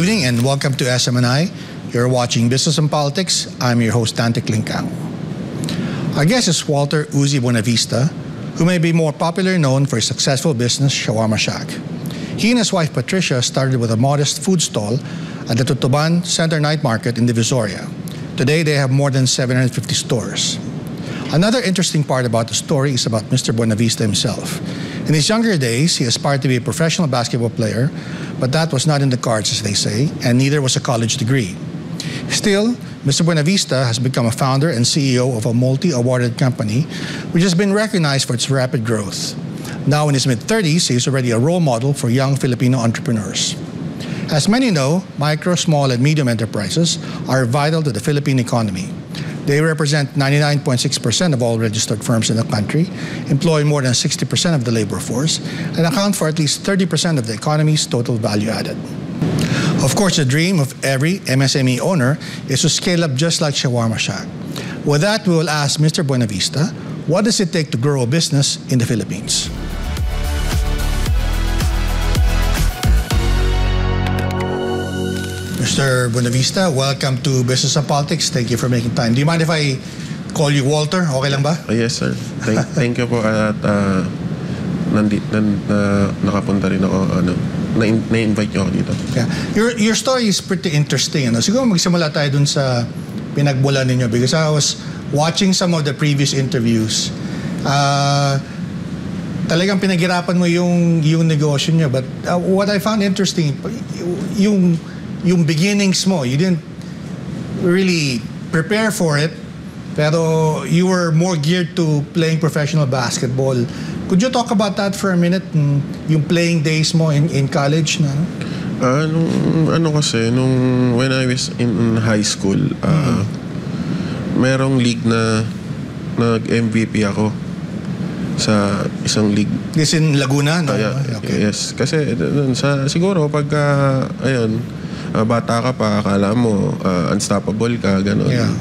evening and welcome to SMNI. You're watching Business and Politics. I'm your host, Dante Klinkang. Our guest is Walter Uzi Buenavista, who may be more popularly known for his successful business, Shawarma Shack. He and his wife, Patricia, started with a modest food stall at the Tutuban Center Night Market in Divisoria. Today, they have more than 750 stores. Another interesting part about the story is about Mr. Buenavista himself. In his younger days, he aspired to be a professional basketball player, but that was not in the cards, as they say, and neither was a college degree. Still, Mr. Buenavista has become a founder and CEO of a multi-awarded company, which has been recognized for its rapid growth. Now in his mid-30s, he is already a role model for young Filipino entrepreneurs. As many know, micro, small, and medium enterprises are vital to the Philippine economy. They represent 99.6% of all registered firms in the country, employ more than 60% of the labor force, and account for at least 30% of the economy's total value added. Of course, the dream of every MSME owner is to scale up just like Shawarma Shack. With that, we will ask Mr. Buenavista, what does it take to grow a business in the Philippines? Mr. Buenavista, welcome to Business and Politics. Thank you for making time. Do you mind if I call you Walter? Okay lang ba? Yes, sir. Thank you po at nakapunta rin ako, na-invite niyo ako dito. Yeah. Your story is pretty interesting. Siguro magsimula tayo dun sa pinagbulan ninyo because I was watching some of the previous interviews. Talagang pinaghirapan mo yung negosyo niyo. But what I found interesting, yung beginnings mo, you didn't really prepare for it, pero you were more geared to playing professional basketball. Could you talk about that for a minute? Yung playing days mo in college na? When I was in high school, merong league na nag-MVP ako sa isang league. Yes, in Laguna? No? Okay. Yes. Kasi siguro pagka, bata ka pa, akala mo unstoppable ka, gano'n. Yeah.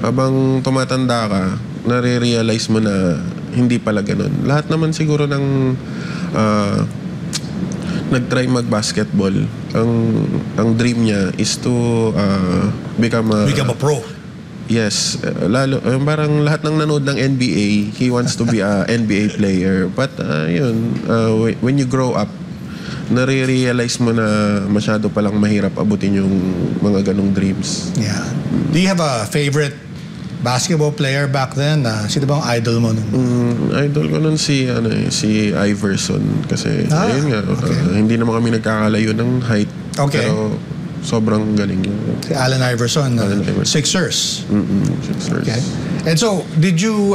Habang tumatanda ka, nare-realize mo na hindi pala gano'n. Lahat naman siguro ng nag-try mag-basketball, ang dream niya is to become a pro. Yes. Lalo, parang lahat ng nanood ng NBA, he wants to be a NBA player. But when you grow up, nare-realize mo na masyado palang mahirap abutin yung mga ganong dreams. Yeah. Do you have a favorite basketball player back then? Sino bang idol mo nun? Idol ko nun si Iverson. Kasi ayun nga, hindi naman kami nagkakalayo ng height. Okay. Pero sobrang galing yun. Si Allen Iverson. Sixers. Sixers. Okay. And so, did you,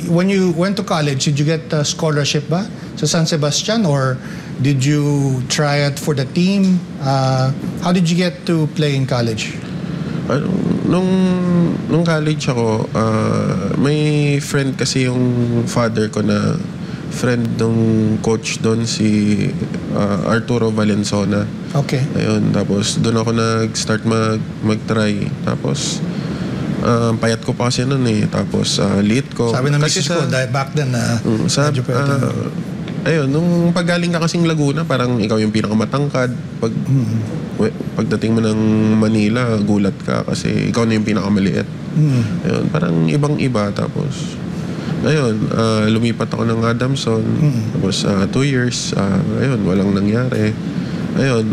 when you went to college, did you get a scholarship ba sa San Sebastian or did you try it for the team? How did you get to play in college? Nung college ako, may friend kasi yung father ko na friend nung coach doon, si Arturo Valenzuela. Okay. Ayun, tapos doon ako nag-start mag-try. Tapos payat ko pa kasi nun eh. Tapos liit ko. Sabi ng misis ko, back then, ayun, nung paggaling ka kasing Laguna, parang ikaw yung pinakamatangkad. Pagdating mo ng Manila, gulat ka kasi ikaw na yung pinakamaliit. Ayun, parang ibang-iba. Tapos, ayun, lumipat ako ng Adamson. Tapos 2 years, ayun, walang nangyari. Ayun,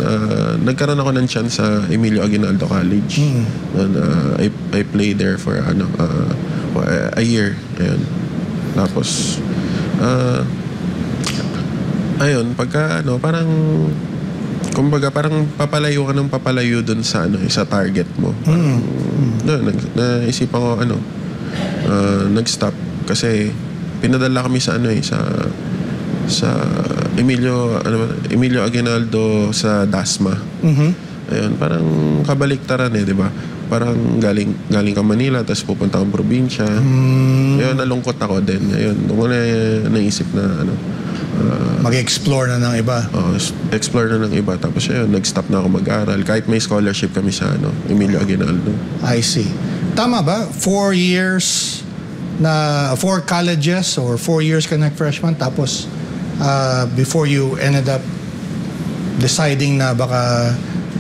nagkaroon ako ng chance sa Emilio Aguinaldo College. And, I played there for a year. Ayun. Tapos, ayun, pagka parang kumbaga parang papalayo ka ng papalayo dun sa sa target mo. Naisipan ko nag-stop kasi pinadala kami sa sa Emilio Aguinaldo sa Dasma. Ayun, parang kabaliktaran di ba? Parang galing ka Manila tapos pupunta kang probinsya. Ayun, nalungkot ako din. Ayun, doon ko naisip na mag-explore na ng iba. Explore na ng iba. Tapos ayun, nag-stop na ako mag-aral. Kahit may scholarship kami sa Emilio Aguinaldo. I see. Tama ba? 4 years na 4 colleges or 4 years ka nag-freshman tapos before you ended up deciding na baka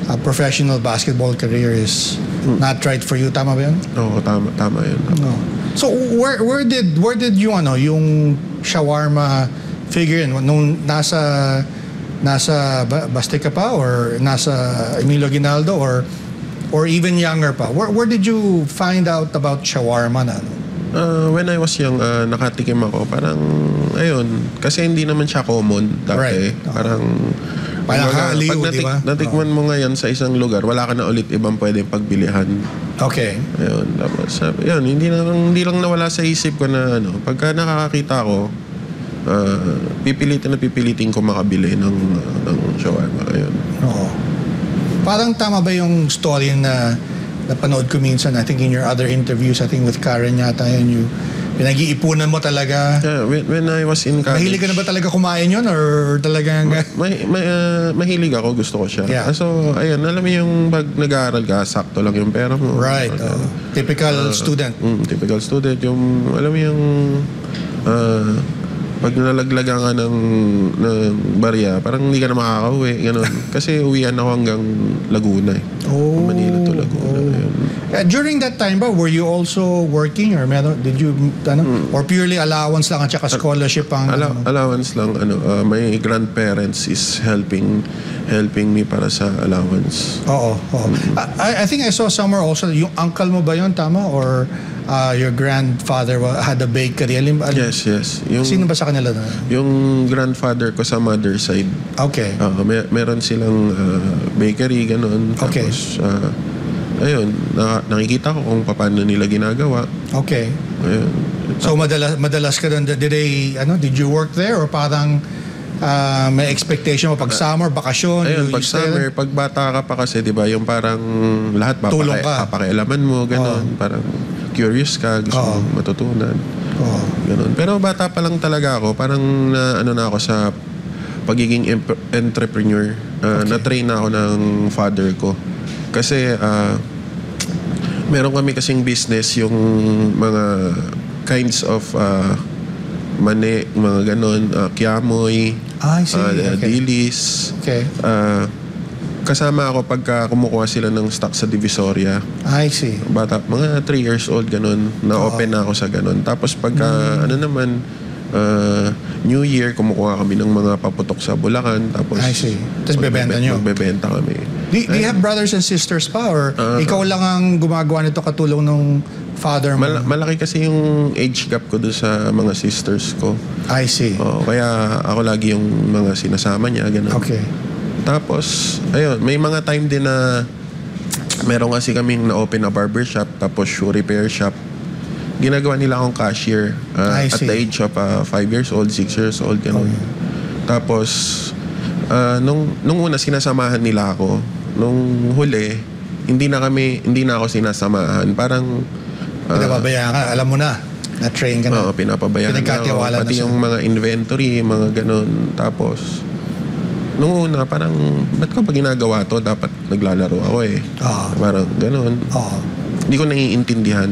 a professional basketball career is not right for you. Tama ba yun? Oo, tama yun. No. So where did you yung shawarma figure in nung nasa Basti ka pa or nasa Emilio Aguinaldo or even younger pa? Where did you find out about shawarma na? When I was young, nakatikim ako. Parang, ayun, kasi hindi naman siya common dati. Right. Parang Aliw, pag di ba? natikman mo ngayon sa isang lugar, wala ka na ulit ibang pwedeng pagbilihan. Okay. Ayun, tapos yun, hindi lang nawala sa isip ko na pagka nakakakita ko, pipilitin ko makabili ng shawarma. Ayun. Oo. Parang tama ba yung story na napanood ko minsan, I think in your other interviews, I think with Karen yata yun, pinag-iipunan mo talaga. Yeah, when I was in college. Mahilig ka na ba talaga kumain yun or talagang... Mahilig ako, gusto ko siya. Yeah. So, ayun, alam mo yung pag nag-aaral ka, sakto lang yung pera mo. Right. Typical student. Typical student. Yung, alam mo yung... pag nalaglagan ka ng barya, parang hindi ka na makakauwi. Ganun. Kasi uwian ako hanggang Laguna eh. Oh. Manila to Laguna. During that time ba, were you also working or did you, or purely allowance lang at saka scholarship ang... Allowance lang. My grandparents is helping me para sa allowance. Oo. I think I saw somewhere also, yung uncle mo ba yun, tama? Or your grandfather had a bakery? Yes. Sino ba sa kanila na? Yung grandfather ko sa mother side. Okay. Meron silang bakery, ganun. Okay. Tapos, ayun, nakikita ko kung paano nila ginagawa. Okay. Ayun. So madalas ka doon, did you work there or parang may expectation mo pag summer, bakasyon? Ayun, pag summer, pag bata ka pa kasi, di ba, yung parang lahat papakialaman mo, ganun. Parang curious ka, gusto mong matutunan. Ganun. Pero bata pa lang talaga ako, parang na ako sa pagiging entrepreneur. Na-train na ako ng father ko. Kasi meron kami kasing business yung mga kinds of mani, mga ganon, kiamoy, dilis. Okay. Kasama ako pagka kumukuha sila ng stock sa Divisoria. I see. Bata, mga 3 years old ganon, na-open na ako sa ganon. Tapos pagka New Year, kumukuha kami ng mga paputok sa Bulacan. Tapos I see. Tapos bebenta nyo? Magbebenta kami. Do you have brothers and sisters pa? Or ikaw lang ang gumagawa nito katulong ng father mo? Malaki kasi yung age gap ko doon sa mga sisters ko. I see. Kaya ako lagi yung mga sinasama niya. Ganun. Okay. Tapos, ayun, may mga time din na meron kasi kaming na-open na barbershop tapos shoe repair shop. Ginagawa nila akong cashier at the age of 5 years old, 6 years old, ganun. Okay. Tapos, nung una sinasamahan nila ako. Nung huli, hindi na ako sinasamahan. Parang... pinapabayaan ka, alam mo na. Na-train ka na. Oo, pinapabayaan na ako. Pati yung mga inventory, mga ganun. Tapos, nung una, parang, ba't ko pa ginagawa to? Dapat naglalaro ako eh. Parang ganun. Hindi ko naiintindihan.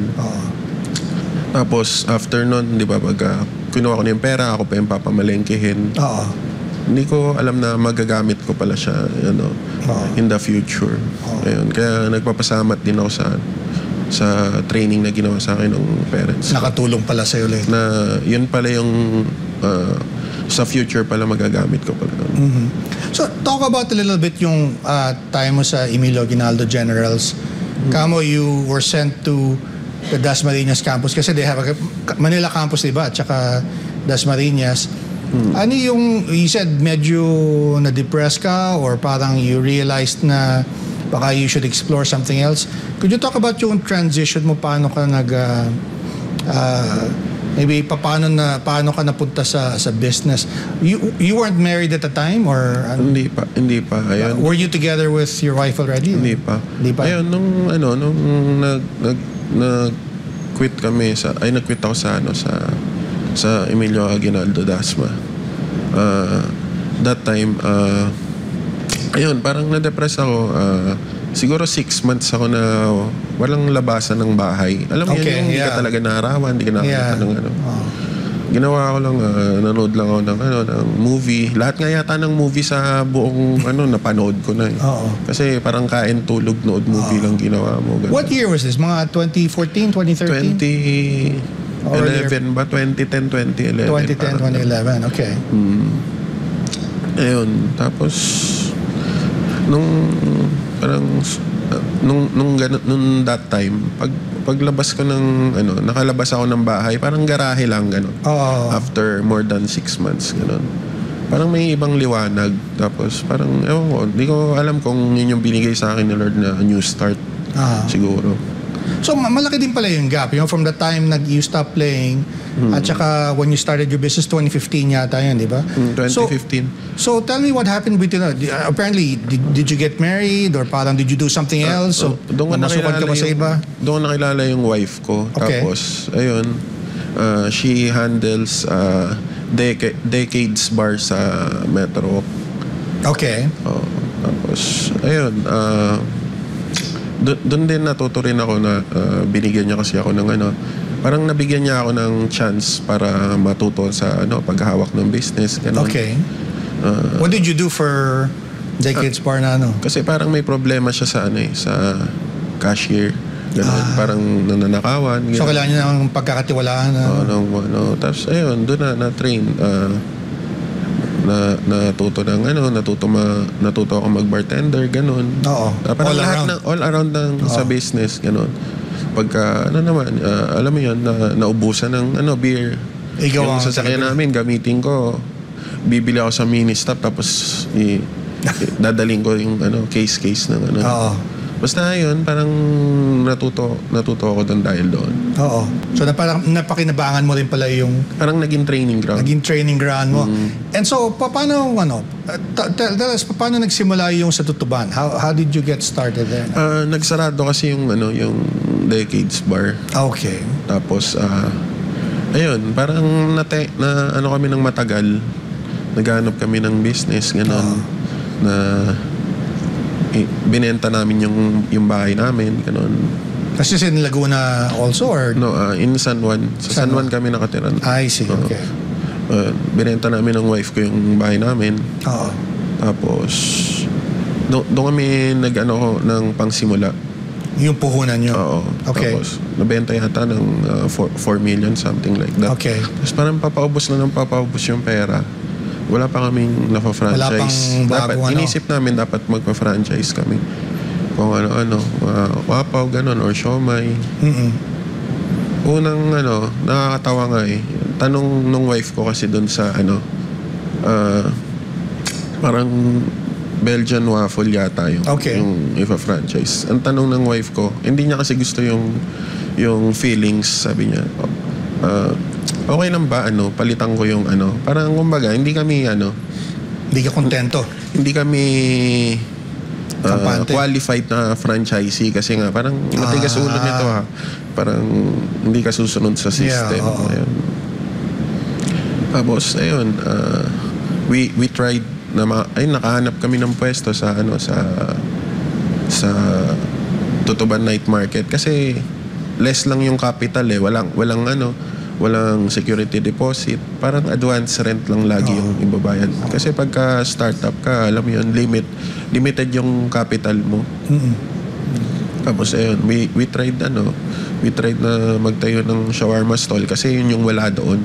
Tapos, after nun, di ba, pag kinuha ko na yung pera, ako pa yung papamalengkehin. Hindi ko alam na magagamit ko pala siya, in the future. Ayun, kaya nagpapasamat din ako sa training na ginawa sa akin ng parents. Nakatulong pala sa'yo ulit. Na yun pala yung sa future pala magagamit ko pala. Mm-hmm. So, talk about a little bit yung time mo sa Emilio Aguinaldo Generals. Kamo, you were sent to the Dasmariñas campus kasi they have a Manila campus, diba? At saka Dasmariñas. Ano yung, you said medyo na-depress ka or parang you realized na baka you should explore something else. Could you talk about yung transition mo, paano ka maybe paano ka napunta sa business? You weren't married at the time or Hindi pa. Ayun. Were you together with your wife already? Hindi pa. Ayun, nung nag-quit kami nag-quit ako sa Emilio Aguinaldo Dasma. That time, ayun, parang na-depress ako. Siguro 6 months ako na walang labasan ng bahay. Alam mo yun, hindi ka talaga naarawan, hindi ka nakakita ng Ginawa ko lang, nanood lang ako ng movie. Lahat nga yata ng movie sa buong napanood ko na eh. Oo. Kasi parang kain, tulog, nood movie lang ginawa mo. Ganun. What year was this? Mga 2014, 2013? 2011 ba? 2010, 2011. 2010, 2011. Okay. Ayun. Tapos, nung that time, paglabas ko ng nakalabas ako ng bahay, parang garahe lang ganun. After more than 6 months ganun. Parang may ibang liwanag. Tapos parang ewan ko, hindi ko alam kung yun yung binigay sa akin ni Lord na new start. Siguro. So malaki din pala yung gap, from the time you stopped playing at saka when you started your business 2015 yata yun, di ba? 2015. So tell me what happened with apparently did you get married or parang did you do something else? So namasukan ka ba sa iba? Doon ko nakilala yung wife ko. Okay. Tapos ayun, she handles Decades Bar sa Metro. Okay. Tapos ayun, doon din natuto rin ako na binigyan niya kasi ako ng parang nabigyan niya ako ng chance para matuto sa paghahawak ng business. Ganun. Okay. What did you do for Decades Bar na Kasi parang may problema siya sa sa cashier. Ganun. Parang nananakawan. Ganun. So kailangan niya ng pagkakatiwalaan tapos ayun, doon na-train. Natuto ako mag-bartender, ganun. Oo. All around sa business, ganun. Pagka alam mo yun, naubusan ng beer. Yung sasakyan namin, gamitin ko. Bibili ako sa mini stop tapos dadaling ko yung case ng Basta yun, parang natuto ako doon dahil doon. Oo. So napakinabangan mo rin pala yung... Parang naging training ground. Naging training ground mo. And so, paano, tell us, paano nagsimula yung sa Tutuban? How did you get started there? Nagsarado kasi yung Decades Bar. Okay. Tapos, ayun, parang kami ng matagal. Naghanap kami ng business, gano'n. Na binenta namin yung bahay namin, gano'n. Kasi in Laguna also or? No, in San Juan. Sa San Juan kami nakatira. I see, okay. Binenta namin ng wife ko yung bahay namin. Oo. Tapos, doon kami ng pangsimula. Yung puhunan nyo? Oo. Okay. Tapos, nabenta yata ng 4 million, something like that. Okay. Tapos parang papaubos yung pera. Wala pa kaming nafa-franchise. Wala pang bago, inisip namin dapat magpa-franchise kami. Kung wapaw, ganun, or siomay. Unang, nakakatawa nga eh. Tanong nung wife ko kasi dun sa, parang Belgian waffle yata yung ipa-franchise. Ang tanong ng wife ko, hindi niya kasi gusto yung feelings, sabi niya. Okay lang ba palitan ko yung parang kumbaga hindi kami hindi ka kontento, hindi kami qualified na franchisee kasi nga parang matigas ulo nito parang hindi ka susunod sa system. Ayun. Tapos ayun, we tried nakahanap kami ng pwesto sa Tutuban Night Market kasi less lang yung capital walang security deposit. Parang advance rent lang lagi yung ibabayad. Kasi pagka startup ka, alam mo yun, limited yung capital mo. Tapos ayun, we tried na magtayo ng shawarma stall kasi yun yung wala doon.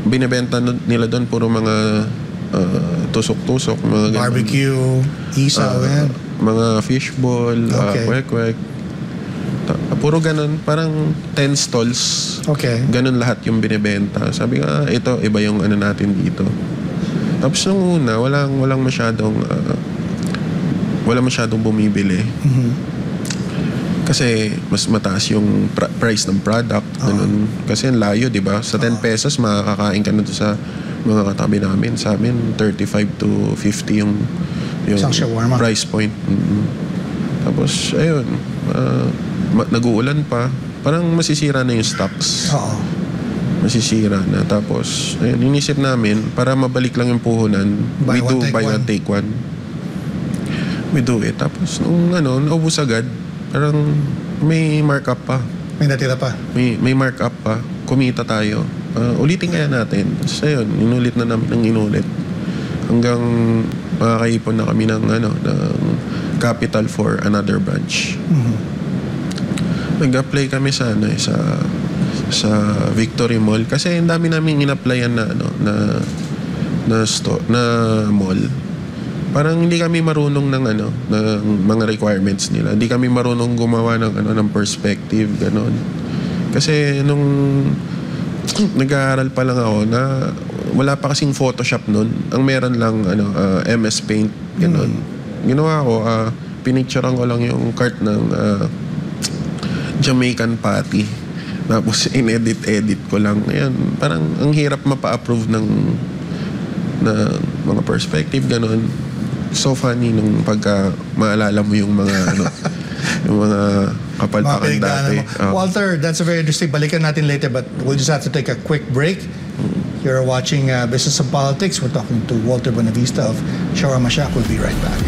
Binebenta nila doon puro mga tusok-tusok, mga barbecue, isaw, mga fishball, kwek-kwek. Puro ganun, parang 10 stalls. Okay. Ganun lahat yung binibenta. Sabi nga, ito, iba yung natin dito. Tapos nung una, walang masyadong bumibili. Kasi mas mataas yung price ng product. Ganun. Kasi ang layo, di ba? Sa 10 pesos, makakakain ka na doon sa mga katabi namin. Sa amin, 35 to 50 yung price point. Tapos, ayun, nag-uulan pa. Parang masisira na yung stocks. Masisira na. Tapos, ayun, inisip namin, para mabalik lang yung puhunan, buy one, take one. We do it. Tapos, nung naubos agad, parang may markup pa. May natira pa? May markup pa. Kumita tayo. ulitin kaya natin. Tapos ayun, inulit na namin ng inulit. Hanggang makakaipon na kami ng capital for another branch. Nag-apply kami sa Victory Mall kasi ang dami namin in-applyan na mall. Parang hindi kami marunong ng mga requirements nila. Hindi kami marunong gumawa ng perspective ganon. Kasi nung nag-aaral pa lang ako na wala pa kasing Photoshop noon. Ang meron lang MS Paint ganon. Ginawa ko pinicturean ko lang yung cart ng Jamaican patty. Tapos in-edit ko lang. Ayan, parang ang hirap mapa-approve ng mga perspective ganon. So funny nung pagka maalala mo yung mga yung mga kapalpakan dati. Walter, that's a very interesting. Balikan natin later, but we'll just have to take a quick break. You're watching Business and Politics. We're talking to Walter Buenavista of Shawarma Shack. We'll be right back.